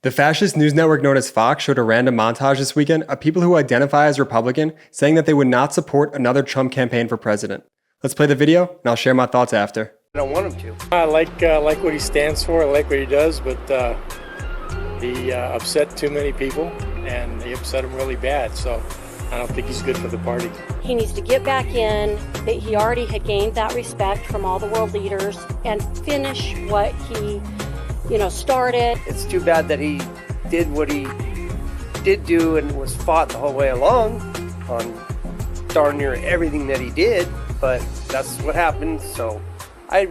The fascist news network known as Fox showed a random montage this weekend of people who identify as Republican saying that they would not support another Trump campaign for president. Let's play the video, and I'll share my thoughts after. I don't want him to. I like what he stands for. I like what he does, but he upset too many people, and he upset them really bad. So I don't think he's good for the party. He needs to get back in. He already had gained that respect from all the world leaders and finish what he, started. It's too bad that he did what he did do and was fought the whole way along on darn near everything that he did. But that's what happened. So I'd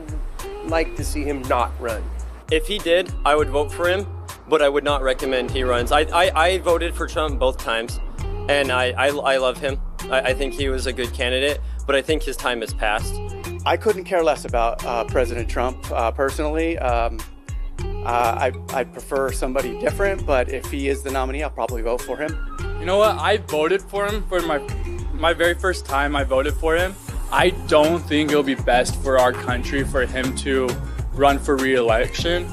like to see him not run. If he did, I would vote for him, but I would not recommend he runs. I voted for Trump both times, and I love him. I think he was a good candidate, but I think his time has passed. I couldn't care less about President Trump personally. I prefer somebody different, but if he is the nominee, I'll probably vote for him. You know what? I voted for him for my very first time I voted for him. I don't think it'll be best for our country for him to run for re-election.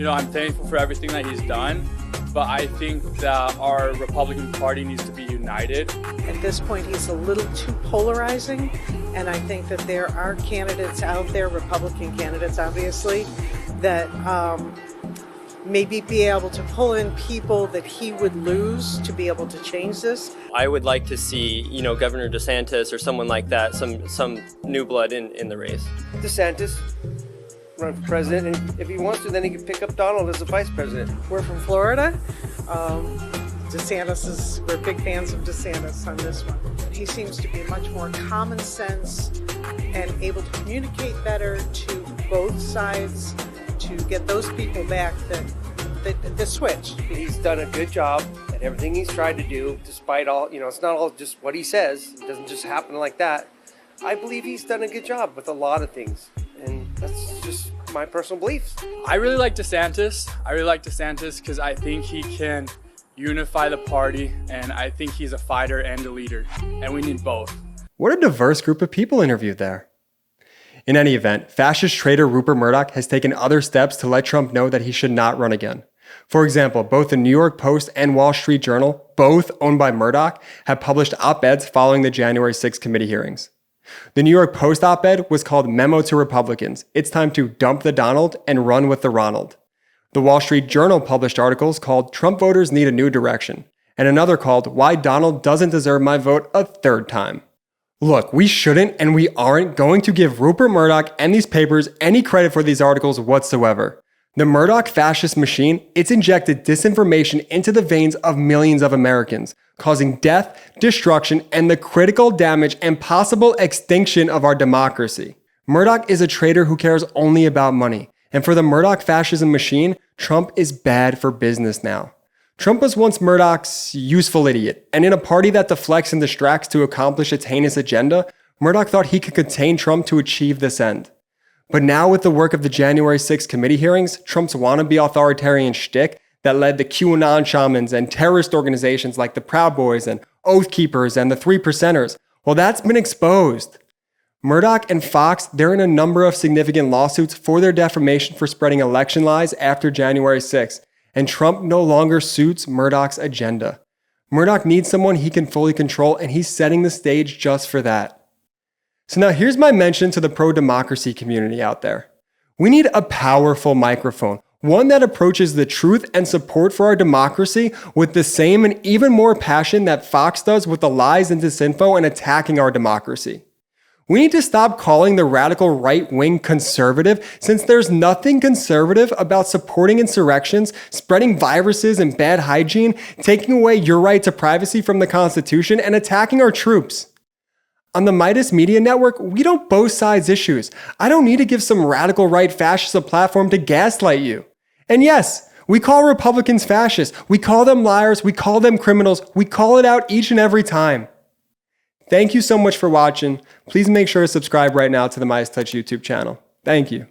I'm thankful for everything that he's done, but I think that our Republican Party needs to be united. At this point, he's a little too polarizing, and I think that there are candidates out there, Republican candidates obviously, that maybe be able to pull in people that he would lose to be able to change this. I would like to see, Governor DeSantis or someone like that, some new blood in the race. DeSantis run for president, and if he wants to, then he can pick up Donald as the vice president. We're from Florida. We're big fans of DeSantis on this one. He seems to be much more common sense and able to communicate better to both sides to get those people back that switch. He's done a good job at everything he's tried to do, despite all, it's not all just what he says. It doesn't just happen like that. I believe he's done a good job with a lot of things, and that's just my personal beliefs. I really like DeSantis. Because I think he can unify the party, and I think he's a fighter and a leader, and we need both. What a diverse group of people interviewed there. In any event, fascist traitor Rupert Murdoch has taken other steps to let Trump know that he should not run again. For example, both the New York Post and Wall Street Journal, both owned by Murdoch, have published op-eds following the January 6th committee hearings. The New York Post op-ed was called Memo to Republicans. It's time to dump the Donald and run with the Ronald. The Wall Street Journal published articles called Trump voters need a new direction, and another called Why Donald Doesn't Deserve My Vote a Third Time. Look, we shouldn't and we aren't going to give Rupert Murdoch and these papers any credit for these articles whatsoever. The Murdoch fascist machine, it's injected disinformation into the veins of millions of Americans, causing death, destruction, and the critical damage and possible extinction of our democracy. Murdoch is a traitor who cares only about money. And for the Murdoch fascism machine, Trump is bad for business now. Trump was once Murdoch's useful idiot, and in a party that deflects and distracts to accomplish its heinous agenda, Murdoch thought he could contain Trump to achieve this end. But now with the work of the January 6th committee hearings, Trump's wannabe authoritarian shtick that led the QAnon shamans and terrorist organizations like the Proud Boys and Oath Keepers and the Three Percenters, well, that's been exposed. Murdoch and Fox, they're in a number of significant lawsuits for their defamation for spreading election lies after January 6th, and Trump no longer suits Murdoch's agenda. Murdoch needs someone he can fully control, and he's setting the stage just for that. So now here's my mention to the pro-democracy community out there. We need a powerful microphone, one that approaches the truth and support for our democracy with the same and even more passion that Fox does with the lies and disinfo and attacking our democracy. We need to stop calling the radical right-wing conservative, since there's nothing conservative about supporting insurrections, spreading viruses and bad hygiene, taking away your right to privacy from the Constitution, and attacking our troops. On the Meidas Media Network, we don't both sides issues. I don't need to give some radical right fascist a platform to gaslight you. And yes, we call Republicans fascists. We call them liars. We call them criminals. We call it out each and every time. Thank you so much for watching. Please make sure to subscribe right now to the MeidasTouch YouTube channel. Thank you.